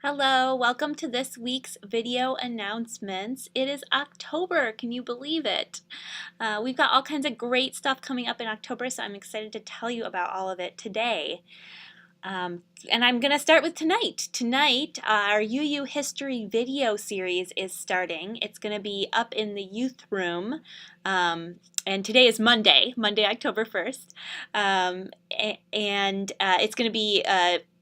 Hello, welcome to this week's video announcements. It is October, can you believe it? We've got all kinds of great stuff coming up in October, so I'm excited to tell you about all of it today. And I'm going to start with tonight. Tonight, our UU History video series is starting. It's going to be up in the youth room. And today is Monday, October 1st. It's going to be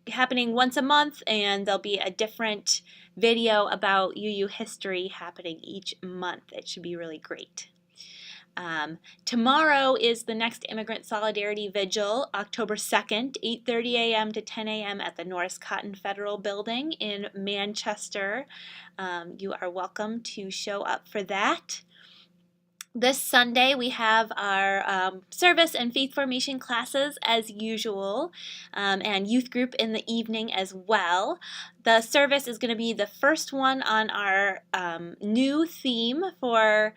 happening once a month, and there'll be a different video about UU history happening each month. It should be really great. Tomorrow is the next Immigrant Solidarity Vigil, October 2nd, 8:30 a.m. to 10 a.m. at the Norris Cotton Federal Building in Manchester. You are welcome to show up for that. This Sunday we have our service and faith formation classes as usual, and youth group in the evening as well. The service is going to be the first one on our new theme for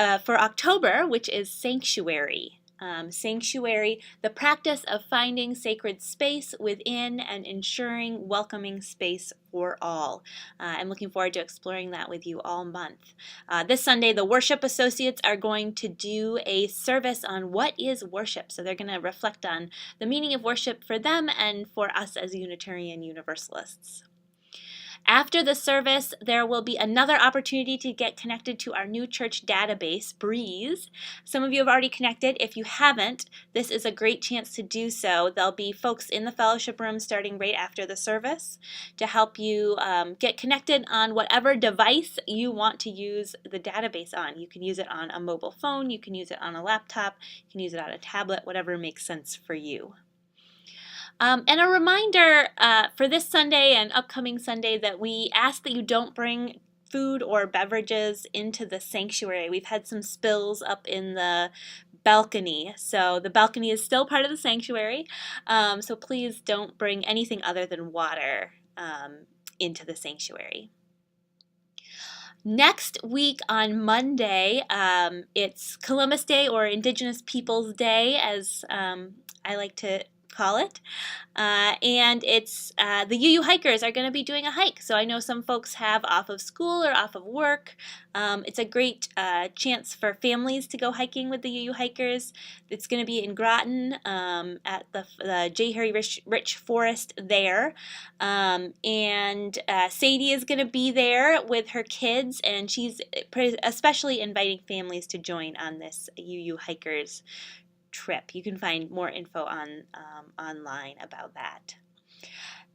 October, which is Sanctuary. Sanctuary, the practice of finding sacred space within and ensuring welcoming space for all. I'm looking forward to exploring that with you all month. This Sunday, the worship associates are going to do a service on what is worship. So they're going to reflect on the meaning of worship for them and for us as Unitarian Universalists. After the service, there will be another opportunity to get connected to our new church database, Breeze. Some of you have already connected. If you haven't, this is a great chance to do so. There'll be folks in the fellowship room starting right after the service to help you get connected on whatever device you want to use the database on. You can use it on a mobile phone, you can use it on a laptop, you can use it on a tablet, whatever makes sense for you. And a reminder for this Sunday and upcoming Sunday that we ask that you don't bring food or beverages into the sanctuary. We've had some spills up in the balcony, so the balcony is still part of the sanctuary, so please don't bring anything other than water into the sanctuary. Next week on Monday, it's Columbus Day, or Indigenous Peoples Day, as I like to call it, and it's the UU hikers are going to be doing a hike. So I know some folks have off of school or off of work. It's a great chance for families to go hiking with the UU hikers. It's going to be in Groton at the J. Harry Rich Forest there, and Sadie is going to be there with her kids, and she's especially inviting families to join on this UU hikers trip. You can find more info on online about that.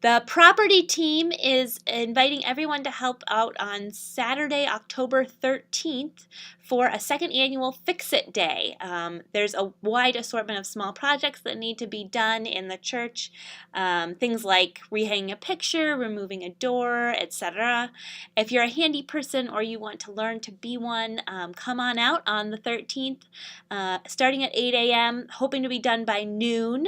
The property team is inviting everyone to help out on Saturday, October 13th for a second annual Fix-It Day. There's a wide assortment of small projects that need to be done in the church, things like rehanging a picture, removing a door, etc. If you're a handy person or you want to learn to be one, come on out on the 13th, starting at 8 a.m., hoping to be done by noon,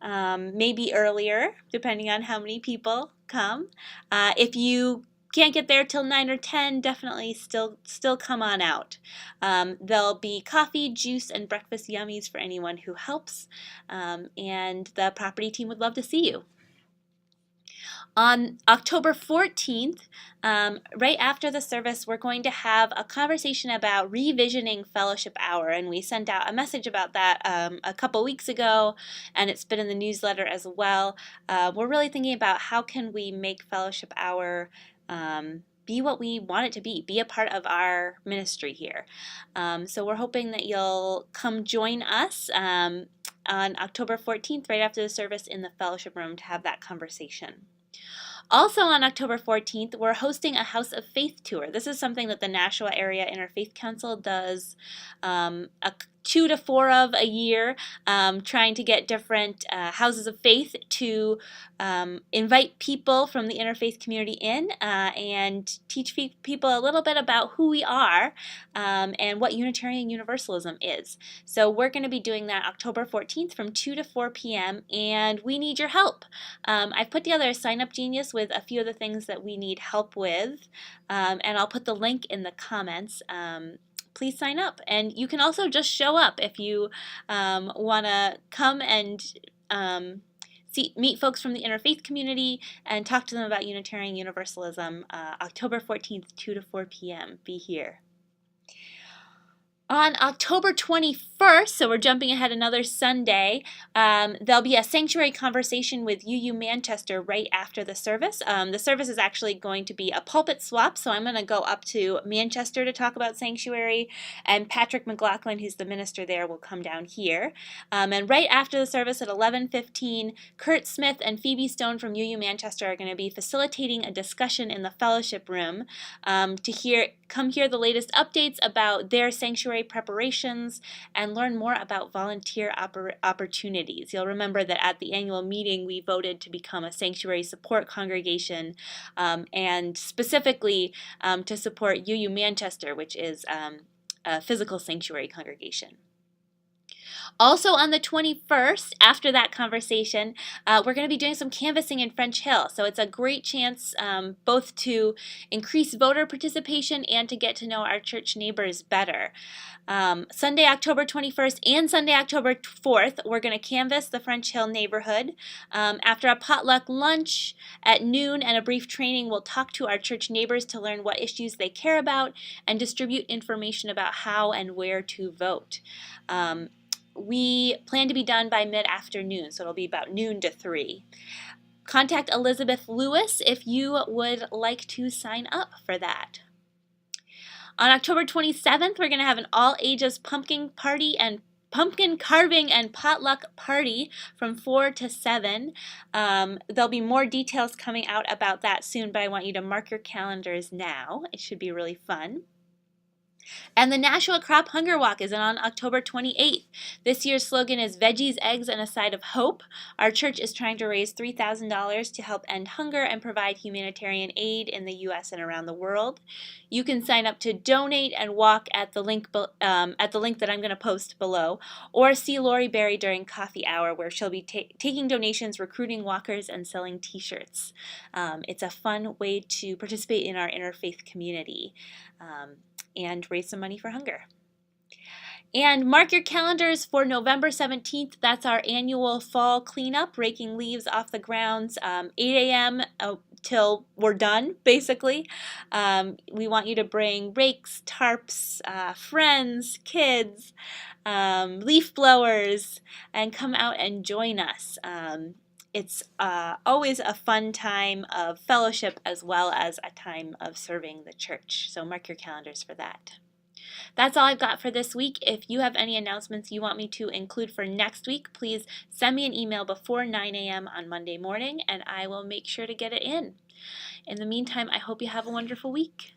maybe earlier, depending on how many people come. If you can't get there till 9 or 10, definitely still come on out. There'll be coffee, juice, and breakfast yummies for anyone who helps, and the property team would love to see you. On October 14th, right after the service, we're going to have a conversation about revisioning Fellowship Hour, and we sent out a message about that a couple weeks ago, and it's been in the newsletter as well. We're really thinking about how can we make Fellowship Hour be what we want it to be a part of our ministry here. So we're hoping that you'll come join us on October 14th, right after the service in the fellowship room, to have that conversation. Also on October 14th, we're hosting a House of Faith tour. This is something that the Nashua Area Interfaith Council does 2 to 4 of a year, trying to get different houses of faith to invite people from the interfaith community in and teach people a little bit about who we are and what Unitarian Universalism is. So we're going to be doing that October 14th from 2 to 4 p.m. and we need your help. I've put together a sign-up genius with a few of the things that we need help with, and I'll put the link in the comments. Please sign up, and you can also just show up if you want to come and meet folks from the interfaith community and talk to them about Unitarian Universalism, October 14th, 2 to 4 p.m. Be here. On October 21st, so we're jumping ahead another Sunday, there'll be a sanctuary conversation with UU Manchester right after the service. The service is actually going to be a pulpit swap, so I'm going to go up to Manchester to talk about sanctuary, and Patrick McLaughlin, who's the minister there, will come down here. And right after the service at 11:15, Kurt Smith and Phoebe Stone from UU Manchester are going to be facilitating a discussion in the fellowship room to come hear the latest updates about their sanctuary preparations and learn more about volunteer opportunities. You'll remember that at the annual meeting we voted to become a sanctuary support congregation and specifically to support UU Manchester, which is a physical sanctuary congregation. Also on the 21st, after that conversation, we're going to be doing some canvassing in French Hill. So it's a great chance both to increase voter participation and to get to know our church neighbors better. Sunday, October 21st and Sunday, October 4th, we're going to canvass the French Hill neighborhood. After a potluck lunch at noon and a brief training, we'll talk to our church neighbors to learn what issues they care about and distribute information about how and where to vote. We plan to be done by mid-afternoon, so it'll be about noon to 3. Contact Elizabeth Lewis if you would like to sign up for that. On October 27th, we're going to have an all-ages pumpkin carving and potluck party from 4 to 7. There'll be more details coming out about that soon, but I want you to mark your calendars now. It should be really fun. And the Nashua Crop Hunger Walk is on October 28th. This year's slogan is Veggies, Eggs, and a Side of Hope. Our church is trying to raise $3,000 to help end hunger and provide humanitarian aid in the U.S. and around the world. You can sign up to donate and walk at the link that I'm going to post below, or see Lori Berry during coffee hour, where she'll be taking donations, recruiting walkers, and selling T-shirts. It's a fun way to participate in our interfaith community. And raise some money for hunger. And mark your calendars for November 17th. That's our annual fall cleanup, raking leaves off the grounds, 8 a.m. Till we're done, basically. We want you to bring rakes, tarps, friends, kids, leaf blowers, and come out and join us. It's always a fun time of fellowship as well as a time of serving the church. So mark your calendars for that. That's all I've got for this week. If you have any announcements you want me to include for next week, please send me an email before 9 a.m. on Monday morning, and I will make sure to get it in. In the meantime, I hope you have a wonderful week.